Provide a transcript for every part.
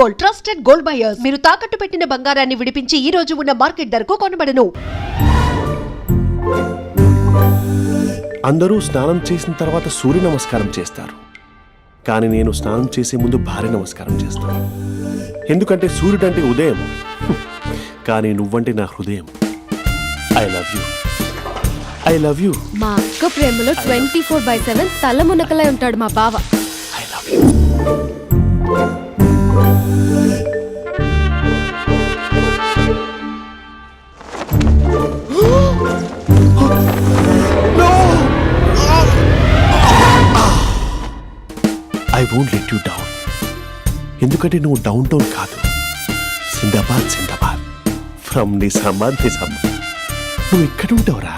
Gold, trusted gold buyers. మీరు తాకట్టు పెట్టిన బంగారాన్ని విడిపించి ఈ రోజు ఉన్న మార్కెట్ ధరకు కొనబడను. అందరూ స్నానం చేసిన తర్వాత సూర్య నమస్కారం చేస్తారు, కానీ నేను స్నానం చేసే ముందు భార్య నమస్కారం చేస్తాను. ఎందుకంటే సూర్యుడు అంటే ఉదయం, కానీ నువ్వంటే నా హృదయం. I love you, I love you. మా అక్క ప్రేమలో 24/7 తల మునకలై ఉంటాడు మా బావ. I love you. I won't let you down. ఎందుకంటే నువ్వు డౌన్ టౌన్ కాదు, జిందాబాద్ జిందాబాద్ ఫ్రమ్ నిజామాబాద్ నిజామాబాద్. నువ్వు ఇక్కడ ఉంటావురా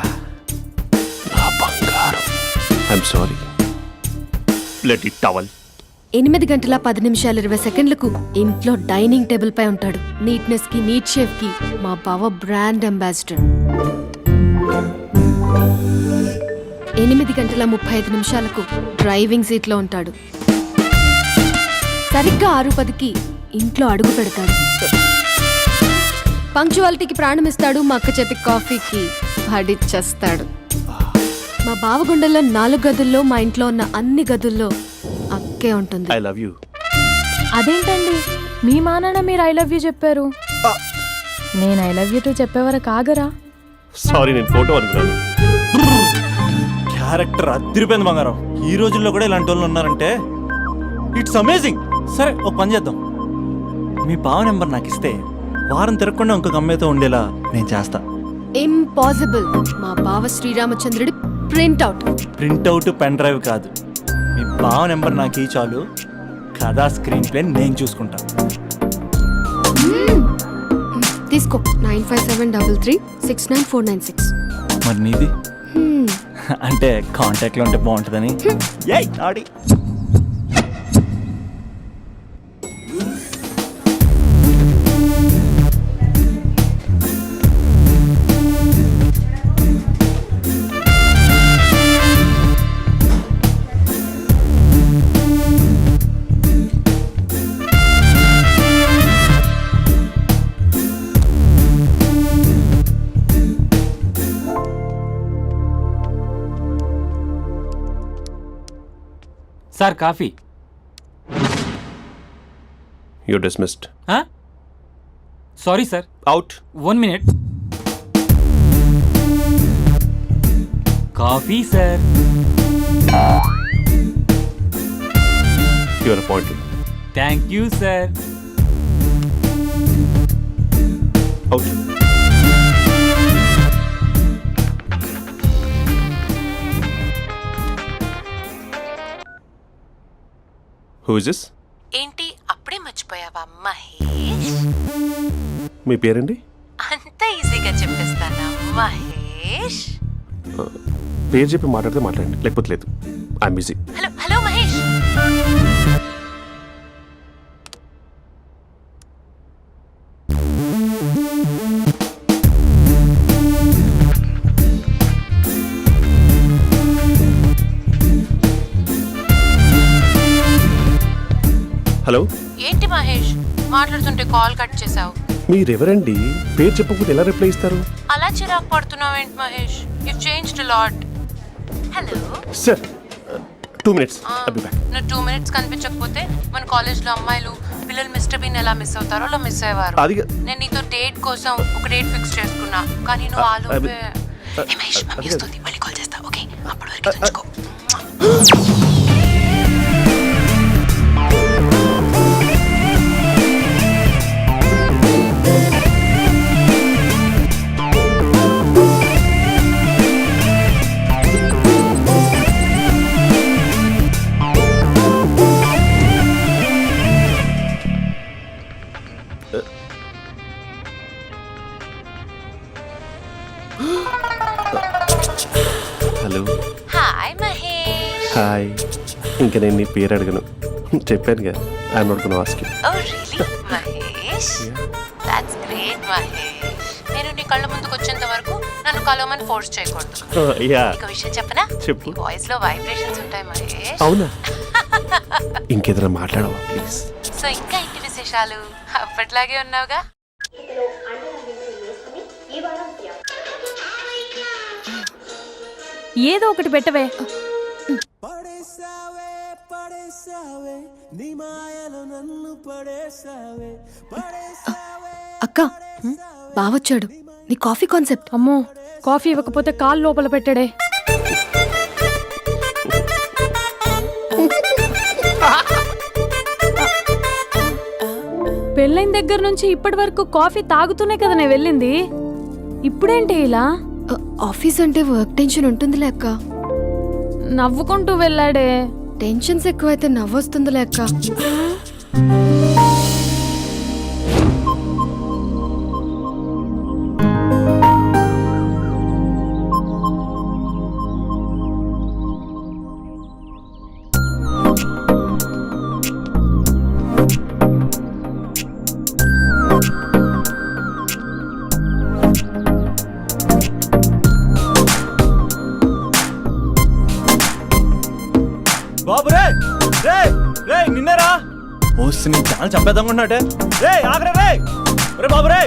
నా బంగారం. I'm sorry, let it towel. 8 గంటల 10 నిమిషాలు 20 సెకండ్లకు ఇంట్లో డైనింగ్ టేబుల్ పై ఉంటాడు. నీట్నెస్ కి, నీట్ షేఫ్ కి మా బావ బ్రాండ్ అంబాసిడర్. 8 గంటల 35 నిమిషాలకు డ్రైవింగ్ సీట్ లో ఉంటాడు. సరిగ్గా 6:10కి ఇంట్లో అడుగు పెడతాడు. పంక్చువాలిటీకి ప్రాణం ఇస్తాడు. మా అక్క చేతి కాఫీకి పడిచ్చేస్తాడు. మా బావ గుండెల్లో 4 గదుల్లో, మా ఇంట్లో ఉన్న అన్ని గదుల్లో అక్కే ఉంటుంది. I love you. అదేంటండి మీ మా నాన్న మీరు ఐ లవ్ యూ చెప్పారు, నేను ఐ లవ్ యూ టు చెప్పేవరకు ఆగరా? సారీ, నేను ఫోటో అనుకున్నాను. క్యారెక్టర్ అదిరిపోయింది బంగారం. ఈ రోజుల్లో కూడా ఇలాంటి వాళ్ళు ఉన్నారంటే ఇట్స్ అమేజింగ్. సరే, ఒక పని చేద్దాం. మీ బావ నెంబర్ నాకు ఇస్తే వారం తిరగకుండా ఇంకొక అమ్మాయితో ఉండేలా నేను చేస్తా. ఇంపాసిబుల్. మా బావ శ్రీరామచంద్రుడి ప్రింట్అవుట్. ప్రింట్అవుట్ పెన్ డ్రైవ్ కాదు, మీ బావ నెంబర్ నాకు ఈ చాలు. కథా స్క్రీన్ ప్లే నేను చూసుకుంటా. తీసుకో. 9573369496. మరి నీది? అంటే కాంటాక్ట్లో ఉంటే బాగుంటుందని. ఏయ్ ఆడి sir coffee. You dismissed. Sorry sir. Out. 1 minute. Coffee sir. You are appointed. Thank you sir. Out. Who is this? ఏంటి అప్పుడే మర్చిపోయావా మహేష్? మీ పేరండి? అంత ఈజీగా చెప్పేస్తానా మహేష్? పేరు చెప్పి మాట్లాడితే మాట్లాడండి, లేకపోతే లేదు. I'm busy. Hello hello Mahesh. Hello. ఏంటి మహేష్ మాట్లాడుతుంటే కాల్ కట్ చేసావు? మీరెవరండి? పేరు చెప్పకపోతే ఎలా రిప్లై ఇస్తారు? అలా చిరాకు పడుతున్నావు ఏంటి Mahesh? You changed a lot. Hello sir, 2 minutes. I'll be back. నువ్వు 2 minutes కనిపించకపోతే మన కాలేజ్లో అమ్మాయిలు పిల్లలు మిస్టర్ బీన్ ఎలా మిస్ అవుతారో అలా మిస్ అయ్యేవారు. నేను నీతో డేట్ కోసం ఒక డేట్ ఫిక్స్ చేసుకున్నా, కానీ నువ్వు ఆలోపే. మహేష్ మమ్మీ వస్తుంది, మళ్ళీ కాల్ చేస్తా. ఓకే, అప్పటి వరకు ఉంచుకో. హలో. హాయ్ మహేష్. హాయ్. ఇంకా నేను నీ పేరు అడగను, చెప్పాను కదా. I'm not gonna ask you. Oh really Mahesh? That's great Mahesh. నేను నీ కళ్ళ ముందుకు వచ్చేంత వరకు నన్ను కలవమని ఫోర్స్ చేయకూడదు. ఒక విషయం చెప్పనా? చెప్పు. వాయిస్ లో వైబ్రేషన్స్ ఉంటాయి మహేష్. అవునా? ఇంకేదైనా మాట్లాడవా ప్లీజ్? సో ఇంకా ఇంటి విశేషాలు విశేషాలు? అప్పట్లాగే ఉన్నావుగా. ఏదో ఒకటి పెట్టవే. అక్క బావొచ్చాడు. నీ కాఫీ కాన్సెప్ట్. అమ్మో, కాఫీ ఇవ్వకపోతే కాలు లోపల పెట్టాడే. పెళ్ళైన దగ్గర నుంచి ఇప్పటి వరకు కాఫీ తాగుతూనే కదా నేను వెళ్ళింది. ఇప్పుడేంటి ఇలా? ఆఫీస్ అంటే వర్క్ టెన్షన్ ఉంటుందిలే అక్క. నవ్వుకుంటూ వెళ్ళాడే. టెన్షన్స్ ఎక్కువైతే నవ్వొస్తుందిలే అక్క. బాబు రే రే రే నిన్నరా వస్తే నేను చాలా చంపేద్దామనుకుంటున్నాటే. రే ఆగరా రే. ఒరే బాబు రే,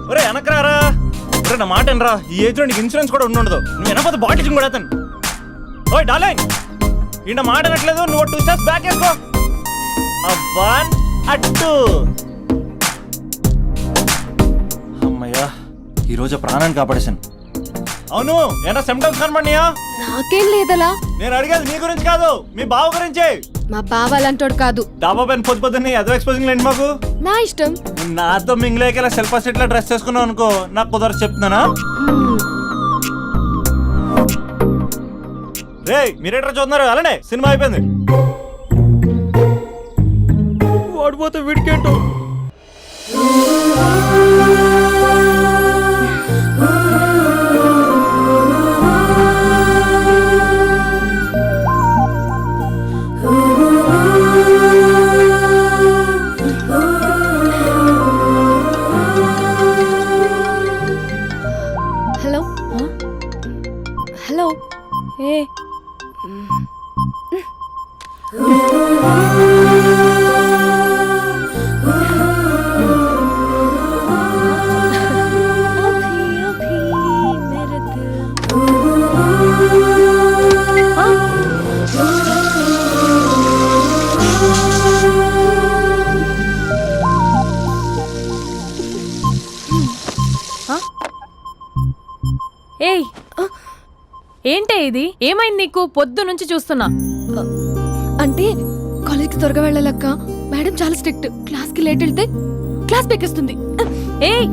ఒరే వెనకరారా. ఒరే నా మాట అనరా, ఈ ఏజ్ లో నీకు ఇన్సూరెన్స్ కూడా ఉండదు. నువ్వు వెనకపోతే బాటిల్ కూడా అతను. ఓయ్ డార్లింగ్, ఈయన మాట అనట్లేదు. నువ్వు 2 steps బ్యాక్ వేసుకో. అబ్బా అట్టు. అమ్మయ్యా, ఈరోజు ప్రాణాన్ని కాపాడేశాను. అవును, ఏనా సిమ్టమ్స్ కనబడినాయా? నాకేం లేదలా. నేను అడిగేది నీ గురించి కాదు, మీ బావ గురించి. మా బావ అలాంటోడు కాదు. డాబా పైన పొద్దున్నే అదో ఎక్స్పోజింగ్ లేండి మాకు. నా ఇష్టం. నాతో మింగిలేక సెల్ఫా సెట్ లా డ్రెస్ చేసుకున్నావు అనుకో, నాకు కుదరదు చెప్తున్నానా. రే మీరేట్రా చూస్తున్నారు? అలానే సినిమా అయిపోయింది. ఓడిపోతే వీడికేంటో. Hello hello. ఏ ఏయ్, ఏంటే ఇది? ఏమైంది నీకు? పొద్దు నుంచి చూస్తున్నా. అంటే కాలేజ్కి త్వరగా వెళ్ళాలక్క. మేడం చాలా స్ట్రిక్ట్. క్లాస్కి లేట్ వెళ్తే క్లాస్ పెక్కేస్తుంది. ఏయ్,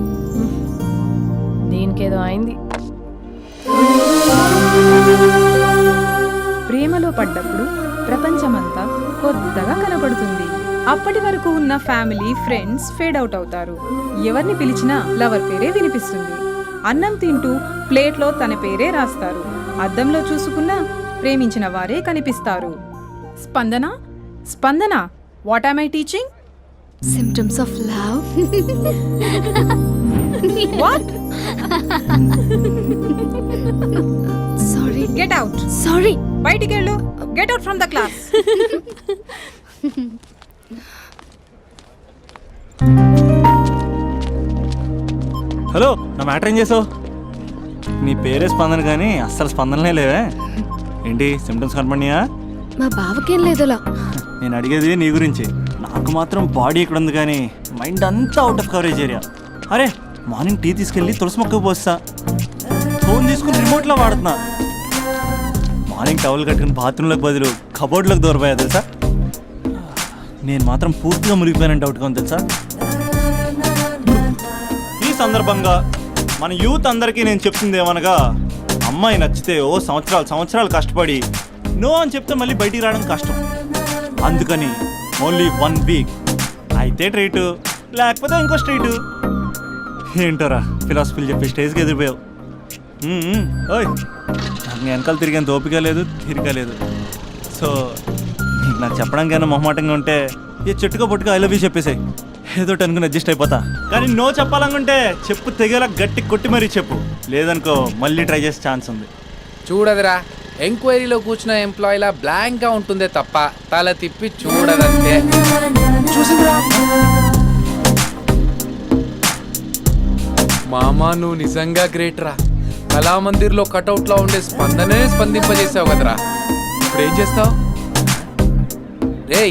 దీనికేదో అయింది. ప్రేమలో పడ్డప్పుడు ప్రపంచమంతా కొత్తగా కనపడుతుంది. అప్పటి వరకు ఉన్న ఫ్యామిలీ ఫ్రెండ్స్ ఫేడ్ అవుట్ అవుతారు. ఎవరిని పిలిచినా లవర్ పేరే వినిపిస్తుంది. అన్నం తింటూ ప్లేట్లో తన పేరే రాస్తారు. అద్దంలో చూసుకున్నా ప్రేమించిన వారే కనిపిస్తారు. Spandana Spandana, what am I teaching? Symptoms of love. What? Sorry. Get out. Sorry. బయటికి వెళ్ళు. Get out from the class. Hello, నా మ్యాటర్ ఏం చేసావు? నీ పేరే స్పందన కానీ అస్సలు స్పందనలే లేవే. ఏంటి సిమ్టమ్స్ కనపడినాయా? మా బావకేం లేదులా. నేను అడిగేది నీ గురించి. నాకు మాత్రం బాడీ ఇక్కడ ఉంది కానీ మైండ్ అంతా అవుట్ ఆఫ్ కవరేజ్ ఏరియా. అరే మార్నింగ్ టీ తీసుకెళ్ళి తులసి మొక్కకు పోస్తా. ఫోన్ తీసుకుని రిమోట్లో వాడుతున్నా. మార్నింగ్ టవల్ కట్టుకుని బాత్రూంలోకి బదులు కబోర్డ్లోకి దూరపోయా తెలుసా. నేను మాత్రం పూర్తిగా మునిగిపోయానని డౌట్గా ఉంది తెలుసా. ఈ సందర్భంగా మన యూత్ అందరికీ నేను చెప్తుంది ఏమనగా, అమ్మాయి నచ్చితే ఓ సంవత్సరాలు కష్టపడి నో అని చెప్తే మళ్ళీ బయటికి రావడం కష్టం. అందుకని ఓన్లీ 1 వీక్ అయితే ట్రీటు, లేకపోతే ఇంకో స్ట్రీటు. ఏంటోరా ఫిలాసఫీలు చెప్పి స్టేజ్కి ఎదిరిపోయావు. ఓయ్, నాకు వెనకాల తిరిగేంత ఓపిక లేదు, తీరిక లేదు. సో నీకు నాకు చెప్పడానికైనా మొహమాటంగా ఉంటే ఏ చెట్టుగా పొట్టుగా ఐ లవ్ యూ చెప్పేసాయి. ఏదో అనుకుని అడ్జస్ట్ అయిపోతా. కానీ నో చెప్పాలనుకుంటే చెప్పు తెగేలా గట్టి కొట్టి మరీ చెప్పు. లేదనుకో మళ్ళీ ట్రై చేసే ఛాన్స్ ఉంది. చూడదురా, ఎంక్వైరీలో కూర్చున్న ఎంప్లాయీలా బ్లాంక్గా ఉంటుందే తప్ప తల తిప్పి చూడదంతే. చూసిందిరా, మామా నువ్వు నిజంగా గ్రేట్ రా. కళామందిర్లో కటౌట్లో ఉండే స్పందనే స్పందింపజేసావు కదరా. ఇప్పుడేం చేస్తావు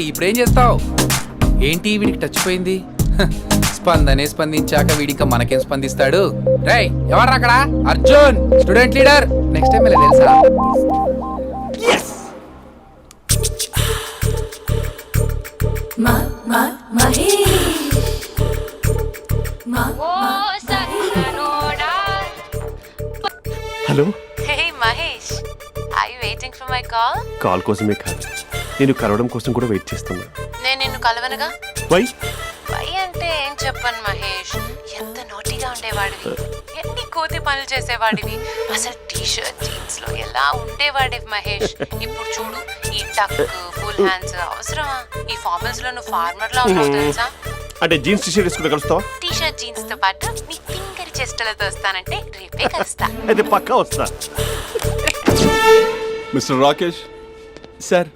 ఇప్పుడేం చేస్తావు? ఏంటి వీడికి టచ్ పోయింది? స్పందనే స్పందించాక వీడిక మనకేం స్పందిస్తాడు? రేయ్ ఎవర్రా అక్కడ? Arjun student leader. Next time తెలుసా? Hello, hey Mahesh, I waiting for my call? Call కోసమే కాదు, నేను కలవడం కోసం కూడా వెయిట్ చేస్తున్నా. నేను నిన్ను కలవనుగా. వై? వై అంటే ఏం చెప్పను మహేష్, ఎంత నోటిగా ఉండేవాడివి, ఎన్ని కోతి పనులు చేసేవాడివి, అసలు టీ షర్ట్ జీన్స్ లో ఎలా ఉండేవాడివి మహేష్. ఇప్పుడు చూడు, ఈ టక్ ఫుల్ హ్యాండ్స్ అవసరమా? ఈ ఫార్మల్స్ లో నువ్వు ఫార్మర్ లా ఉన్నావు తెలుసా? అంటే జీన్స్ టీషర్ట్ వేసుకుని కలుస్తావా? టీ షర్ట్ జీన్స్ తో పాటు నీ ఫింగర్ చెస్టలతో వస్తానంటే రేపే కలుస్తా. అయితే పక్కా వస్తా. Mister Rakesh, sir,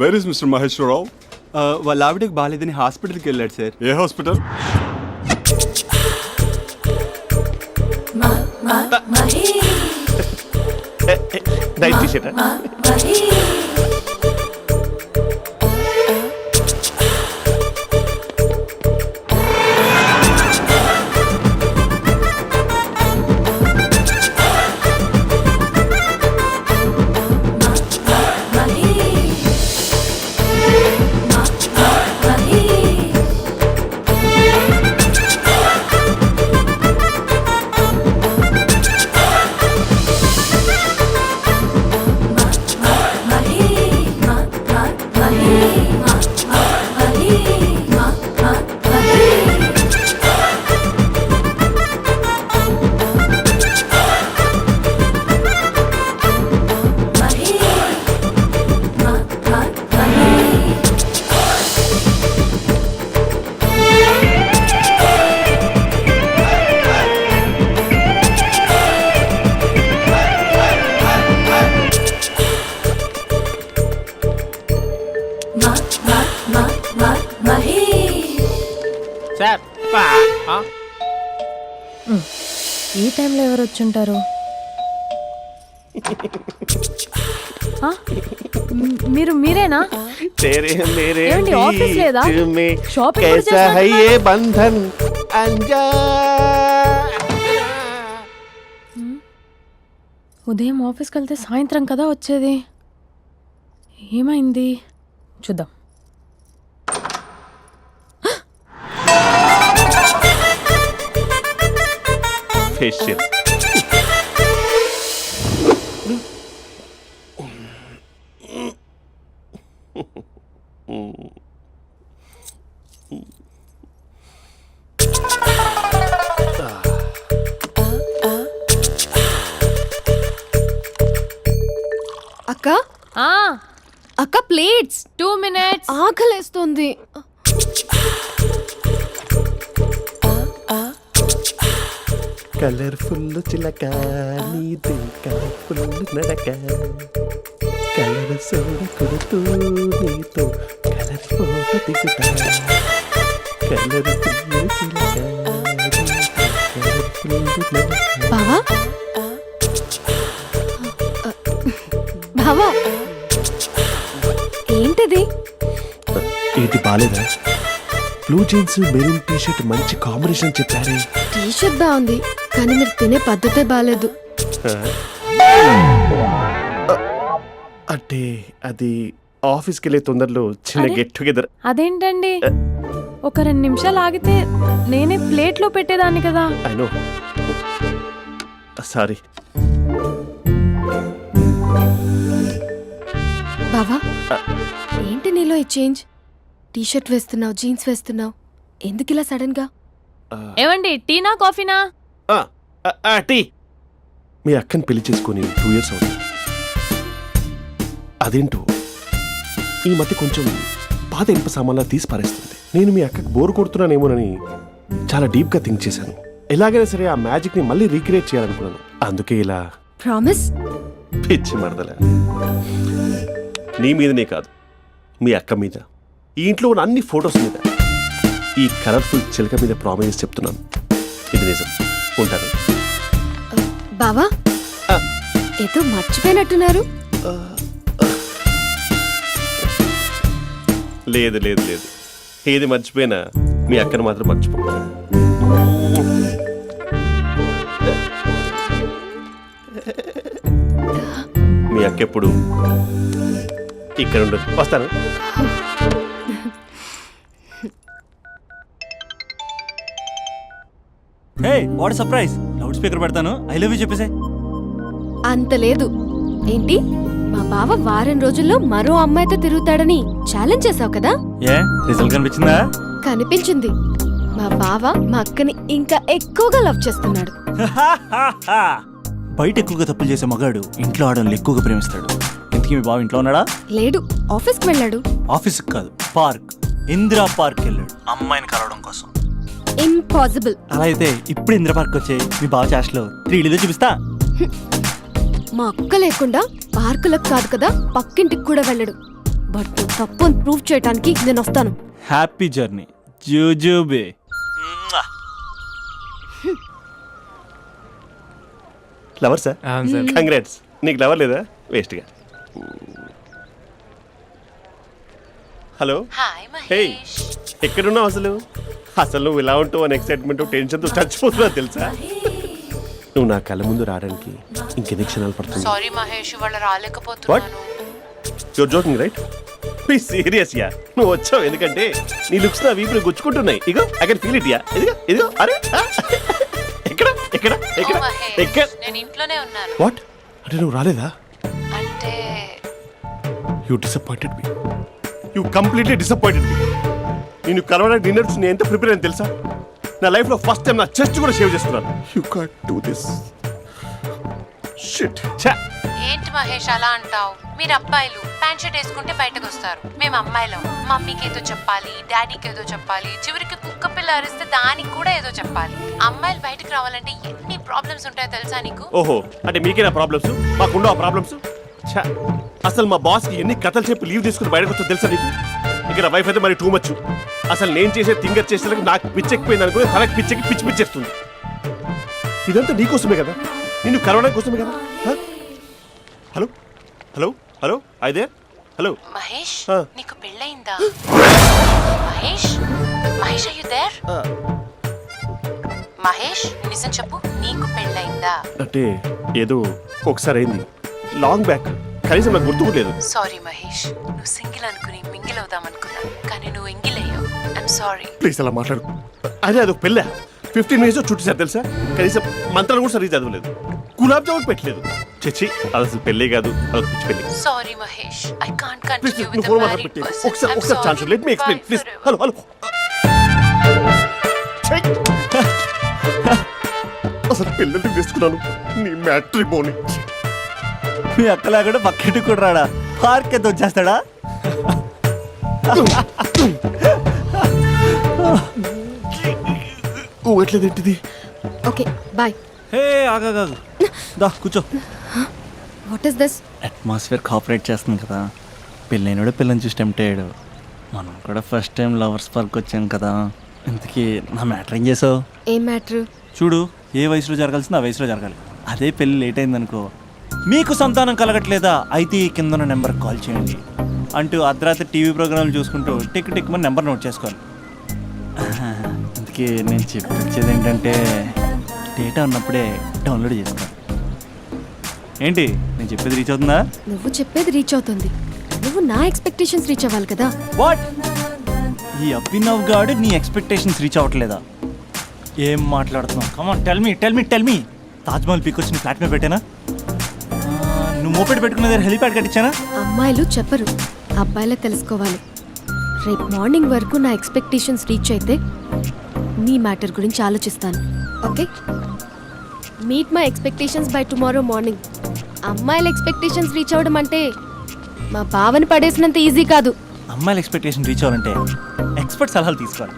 where is mister Maheshwara Rao? వాళ్ళ ఆవిడకి బాగాలేదని హాస్పిటల్కి వెళ్ళాడు సార్. ఏ హాస్పిటల్? Night T-shirt. ఈ టైంలో ఎవరు వచ్చుంటారు? మీరేనా? ఏమండి, ఆఫీస్ లేదా? షాపింగ్ కూడా చేస్తున్నారు? ఉదయం ఆఫీస్కి వెళ్తే సాయంత్రం కదా వచ్చేది. ఏమైంది చూద్దాం. ఫేషియల్. అక్క అక్క ప్లేట్స్. 2 minutes. ఆకలేస్తుంది. కలర్ఫుల్ చిలక నీదు కలర్ఫుల్ నడక కలర్ సోడ కొడుతూ నీతో కలర్ ఫోటో దిగుతా కలర్ఫుల్ చిలక బావా బావా ఏంటిది? ఏంటి బాలేదా? Blue jeans maroon T shirt మంచి కాంబినేషన్ చెప్పారే. టీ షర్ట్ బాగుంది కానీ మీరు తినే పద్ధతే బాలేదు. అంటే అది ఆఫీస్కి వెళ్ళే తొందరలో చిన్న గెట్ టుగెదర్. అదేంటండి, ఒక 2 నిమిషాలు ఆగితే నేనే ప్లేట్లో పెట్టేదాన్ని కదా. I know, sorry. బావా ఏంటి నీలో ఈ చేంజ్? టీ షర్ట్ వేస్తున్నావు, జీన్స్ వేస్తున్నావు, ఎందుకు ఇలా సడన్ గా? ఏమండి, టీనా కాఫీనా? టీ. మీ అక్కని పెళ్లి చేసుకుని 2 years అవుతుంది. అదేంటో ఈ మధ్య కొంచెం పాత ఇనుప సామాన్లా తీసి పారేస్తుంది. నేను మీ అక్కకి బోర్ కొడుతున్నానేమోనని చాలా డీప్ గా థింక్ చేశాను. ఎలాగైనా సరే ఆ మ్యాజిక్ ని మళ్ళీ రీక్రియేట్ చేయాలనుకున్నాను. అందుకే ఇలా. ప్రామిస్? పిచ్చి మరదల, నీ మీదనే కాదు, మీ అక్క మీద, ఈ ఇంట్లో ఉన్న అన్ని ఫొటోస్ మీద, ఈ కలర్ఫుల్ చిలక మీద ప్రామిస్ చెప్తున్నాను, ఇది నిజం. ఉంటాను. బావా ఆ. ఏదో మర్చిపోయినట్టున్నారు. లేదు లేదు లేదు, ఏది మర్చిపోయినా మీ అక్కను మాత్రం మర్చిపో. మీ అక్క ఎప్పుడు ఇక్కడ ఉండదు. వస్తాను. Hey what surprise, loud speaker పెడతాను, ఐ లవ్ యూ చెప్పేసే. అంత లేదు. ఏంటి, మా బావ వారం రోజుల్లో మరో అమ్మాయితో తిరుగుతాడని ఛాలెంజ్ చేసావు కదా? ఏ రిజల్ట్ కనిపించిందా? కనిపించింది. మా బావ మా అక్కని ఇంకా ఎక్కువగా లవ్ చేస్తున్నాడు. బయట ఎక్కువగా తప్పులు చేసే మగాడు ఇంట్లో ఆడవాళ్ళు ఎక్కువగా ప్రేమిస్తాడు. ఇంతకీ మీ బావ ఇంట్లో ఉన్నాడా? లేడు, ఆఫీస్కి వెళ్ళాడు. ఆఫీస్కి కాదు, పార్క్, ఇందిరా పార్క్ వెళ్ళాడు అమ్మాయిని కలవడం కోసం. ఇంపాసిబుల్. అలా అయితే ఇప్పుడు ఇందిరా పార్క్ వచ్చే మీ బావ చాష్లో 3Dలో చూపిస్తా. మా అక్క లేకుండా పార్కులకు కాదు కదా, పక్కింటికి కూడా వెళ్ళడు. బట్ నువ్వు తప్పు అని ప్రూవ్ చేయడానికి నేను వస్తాను. హ్యాపీ జర్నీ జూజూబే. Lover sir, congrats. నీకు లవర్ లేదా? వేస్ట్గా. Hello, hi hey, Mahesh. ఎక్కడున్నావు అసలు? అసలు నువ్వు ఇలా ఉంటావు అని ఎక్సైట్మెంట్ టెన్షన్తో చచ్చిపోతున్నా తెలుసా? నువ్వు నా కళ్ళ ముందు రావడానికి ఇంకెన్ని క్షణాలు పడుతుంది? సారీ మహేష్, ఇవాళ రాలేకపోతున్నాను. You're joking right? Be serious yeah. నువ్వు వచ్చావు ఎందుకంటే నీ లుక్స్ నా వీపుని గుచ్చుకుంటున్నాయి. ఇగో I can feel it yeah. ఇదిగో ఇదిగో. అరే ఎక్కడ ఎక్కడ ఎక్కడ ఓ మహేష్, ఎక్కడ? నేను ఇంట్లోనే ఉన్నాను. వాట్ అంటే నువ్వు రాలేదా? అంటే you disappointed me. You completely disappointed me. నేను కరోనా డిన్నర్స్ నేను ఎంత ప్రిపేర్ అని తెలుసా? నా లైఫ్లో ఫస్ట్ టైం నా చెస్ట్ కూడా షేవ్ చేసుకున్నాను. You can't do this. Shit. ఛా. ఏంటి మహేష్ అలా అంటావు? మీరు అబ్బాయిలు ప్యాంట్ షర్ట్ వేసుకుంటే బయటకు వస్తారు. మేము అమ్మాయిలం, మమ్మీకి ఏదో చెప్పాలి, డాడీకి ఏదో చెప్పాలి, చివరికి కుక్క పిల్ల అరిస్తే దానికి కూడా ఏదో చెప్పాలి. అమ్మాయిలు బయటకు రావాలంటే ఎన్ని ప్రాబ్లమ్స్ ఉంటాయో తెలుసా నీకు? ఓహో, అంటే మీకేనా ప్రాబ్లమ్స్? మాకుండా ఆ ప్రాబ్లమ్స్? ఛా. అసలు మా బాస్కి ఎన్ని కథలు చెప్పి లీవ్ తీసుకుని బయటకు వస్తుందో తెలుసా నీకు? ఇక్కడ వైఫ్ అయితే మరి టూ మచ్. అసలు నేను చేసే థింగర్ చేసేందుకు నాకు పిచ్చెక్కిపోయింది అనుకుని తనకి పిచ్చెక్కి పిచ్చి పిచ్చేస్తుంది. ఇదంతా నీకోసమే కదా, నిన్ను కరోనా కోసమే కదా. హలో హలో హలో అయితే హలో మహేష్, ఆ. నీకు పెళ్ళయిందా? Mahesh, Mahesh are you there? Mahesh నిజం చెప్పు, నీకు పెళ్ళయిందా? అంటే ఏదో ఒకసారి అయింది, లాంగ్ బ్యాక్, కనీసం నాకు గుర్తు లేదు. సారీ మహేష్, నువ్వు సింగిల్ అనుకుని మింగిల్ అవుదాం అనుకున్నా, కానీ నువ్వు ఎంగిల్ అయ్యావు. I'm sorry. ప్లీజ్ అలా మాట్లాడు. అదే అదొక పెళ్ళ 15 మినిట్స్ చుట్టేసారు తెలుసా? కనీసం మంత్రాలు కూడా సరిగ్గా చదవలేదు, గులాబ్ జామున్ పెట్టలేదు. చచ్చి, అది అసలు పెళ్ళే కాదు, అదొక పిచ్చి పెళ్ళి. Sorry Mahesh, I can't please continue నువ్వు విత్ ఫోన్ ద మాట్లాడి మ్యారీడ్ పెట్టి పర్సన్. ఒకసారి chance let me explain please. Hello hello. అసలు పిల్లల్ని తీసుకున్నాను నీ మ్యాట్రిమోని. మీ అక్కలా కూడా పక్కింటికి కూడా రాడా? పార్క్ ఎంత వచ్చేస్తాడా? ఊగట్లేదేంటిది? Okay bye. హే ఆగాగు, దా కూర్చో. What is this? Atmosphere cooperate చేస్తుంది కదా. పెళ్ళైనడు పిల్లని చూసి టెంప్ట్ అయ్యాడు. మనం కూడా ఫస్ట్ టైం లవర్స్ పార్క్ వచ్చాం కదా. ఇంతకీ నా మ్యాటర్ ఏం చేసావు? ఏం మ్యాటర్? చూడు, ఏ వయసులో జరగాల్సింది ఆ వయసులో జరగాలి. అదే పెళ్ళి లేట్ అయిందనుకో, మీకు సంతానం కలగట్లేదా అయితే ఈ కింద నెంబర్కి కాల్ చేయండి అంటూ అర్ధరాత్రి టీవీ ప్రోగ్రాంలు చూసుకుంటూ టిక్ టిక్ మన నెంబర్ నోట్ చేసుకోవాలి. అందుకే నేను చెప్పొచ్చేది ఏంటంటే డేటా ఉన్నప్పుడే డౌన్లోడ్ చేసుకోవాలి. ఏంటి నేను చెప్పేది రీచ్ అవుతుందా? నువ్వు చెప్పేది రీచ్ అవుతుంది, నువ్వు నా ఎక్స్పెక్టేషన్స్ రీచ్ అవ్వాలి కదా. వాట్? ఈ అభినవ్ గాడు నీ ఎక్స్పెక్టేషన్స్ రీచ్ అవ్వట్లేదా? ఏం మాట్లాడుతున్నావు? Come on tell me tell me tell me. Taj Mahal peak వచ్చి ఫ్లాట్ మీద పెట్టానా? నువ్వు మోపెట్ పెట్టుకున్న దగ్గర హెలిప్యాడ్ కట్టించానా? అమ్మాయిలు చెప్పరు, అబ్బాయిలే తెలుసుకోవాలి. రేపు మార్నింగ్ వరకు నా ఎక్స్పెక్టేషన్స్ రీచ్ అయితే నీ మ్యాటర్ గురించి ఆలోచిస్తాను. Okay, meet my expectations by tomorrow morning. అమ్మాయిల ఎక్స్పెక్టేషన్స్ రీచ్ అవ్వడం అంటే మా బావని పడేసినంత ఈజీ కాదు. అమ్మాయిల ఎక్స్పెక్టేషన్ రీచ్ అవ్వాలంటే ఎక్స్పర్ట్ సలహాలు తీసుకోవాలి.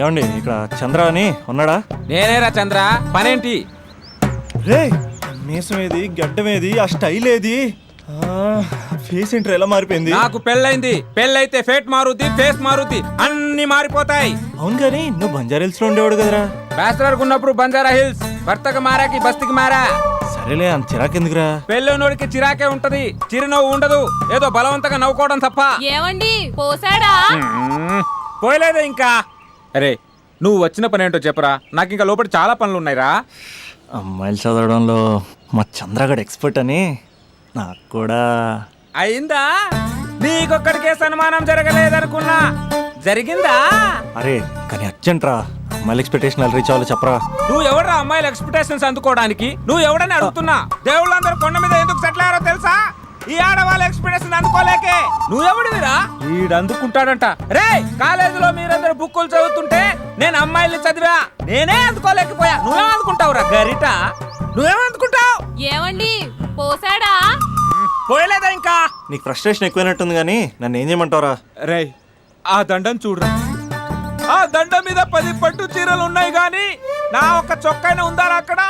ఏమండి ఇక్కడ చంద్ర అని ఉన్నాడా? నేనేరా చంద్ర, పనేంటి? రే మీసం ఏది, గడ్డం ఏది, ఆ స్టైల్ ఏది, ఫేస్ ఏంటర్ ఎలా మారిపోయింది? నాకు పెళ్ళైంది, పెళ్ళైతే ఫేట్ మారుద్ది, ఫేస్ మారుద్ది, అన్ని మారిపోతాయి. అవును కానీ నువ్వు బంజారా లో ఉండేవాడు కదరా? బ్యాచిలర్ ఉన్నప్పుడు బంజారా హిల్స్, భర్తకు మారాకి బస్తికి మారా. సరేలే, అంత చిరాకెందుకురా? పెళ్ళోనోడికి చిరాకే ఉంటది, చిరునవ్వు ఉండదు, ఏదో బలవంతంగా నవ్వుకోవడం తప్ప. ఏమండి పోసాడా? పోయలేదే ఇంకా. అరే నువ్వు వచ్చిన పని ఏంటో చెప్పరా, నాకు ఇంకా లోపల చాలా పనులు ఉన్నాయిరా. అమ్మాయిలు చదవడంలో మా చంద్రగడ్ ఎక్స్పర్ట్ అని నాకు కూడా అయిందా? నీకొక్కడికే సన్మానం జరగలేదనుకున్నా, జరిగిందా? అరే కానీ అర్జెంట్ రా, అమ్మాయిల ఎక్స్పెక్టేషన్ ఎలా రీచ్ అవ్వాలో చెప్పరా? నువ్వు ఎవడరా అమ్మాయిల ఎక్స్పెక్టేషన్స్ అందుకోవడానికి? నువ్వు ఎవడని అడుగుతున్నా. దేవుళ్ళందరూ కొండ మీద ఎందుకు సెటిల్ అయ్యారో తెలుసా? ఈ ఆడవాళ్ళ ఎక్స్పెక్టేషన్ అందుకోలేకే. నువ్వెవడివిరా? వీడు అందుకుంటాడంట. రే కాలేజీలో మీరందరూ బుక్కులు చదువుతుంటే నేను అమ్మాయిల్ని చదివా, నేనే అందుకోలేకపోయా. నువ్వేమనుకుంటావురా గరిట? నువ్వేమనుకుంటావు? ఏమండి పోసాడా? పోయలేదా ఇంకా? నీకు ఫ్రస్ట్రేషన్ ఎక్కువైనట్టుంది కానీ నన్ను ఏం చేయమంటావురా? రే ఆ దండం చూడరా, ఆ దండం మీద 10 పట్టు చీరలు ఉన్నాయి గాని నా ఒక్క చొక్కానే ఉందారా అక్కడ?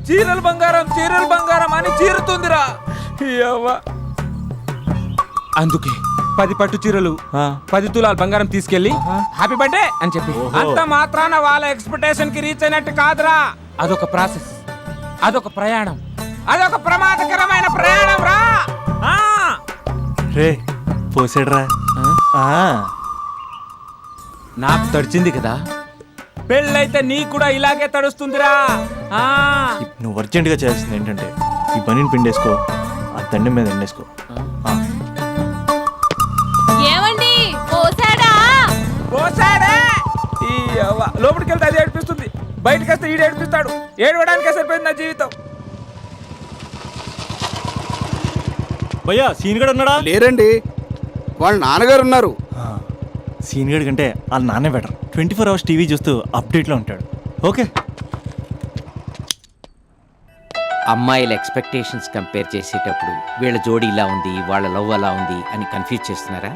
చీరలు బంగారం, చీరలు బంగారం అని చీరుతుందిరా. యవ్వ. అందుకే 10 పట్టు చీరలు, 10 తులాలు బంగారం తీసుకెళ్లి హ్యాపీ బర్త్డే అని చెప్పి. అంత మాత్రాన వాళ్ళ ఎక్స్పెక్టేషన్ కి రీచ్ అయినట్టు కాదురా. అదొక ప్రాసెస్, అదొక ప్రయాణం, అదొక ప్రమాదకరమైన ప్రయాణం రా. రే పోసాడ్రా. నాకు తడిచింది కదా, పెళ్ళైతే నీకు కూడా ఇలాగే తడుస్తుందిరా. నువ్వు అర్జెంటుగా చేయాల్సింది ఏంటంటే ఈ పనిని పిండేసుకో, ఆ దండం మీద ఎండేసుకో. ఏమండి పోసాడా? పోసాడే. ఈ యవ్వ. లోపలికి వెళ్తే అది ఏడిపిస్తుంది, బయటకు వస్తే ఈడు ఏడిపిస్తాడు. ఏడవడానికే సరిపోయింది నా జీవితం. భయ్యా సీన్ గడ్ ఉన్నాడా? లేరండి, వాళ్ళ నాన్నగారు ఉన్నారు. సీన్ గడ్ కంటే వాళ్ళ నాన్నే బెటర్. 24 hours టీవీ చూస్తూ అప్డేట్లో ఉంటాడు. ఓకే. అమ్మాయిల ఎక్స్పెక్టేషన్స్ కంపేర్ చేసేటప్పుడు వీళ్ళ జోడి ఇలా ఉంది, వాళ్ళ లవ్ అలా ఉంది అని కన్ఫ్యూజ్ చేస్తున్నారా?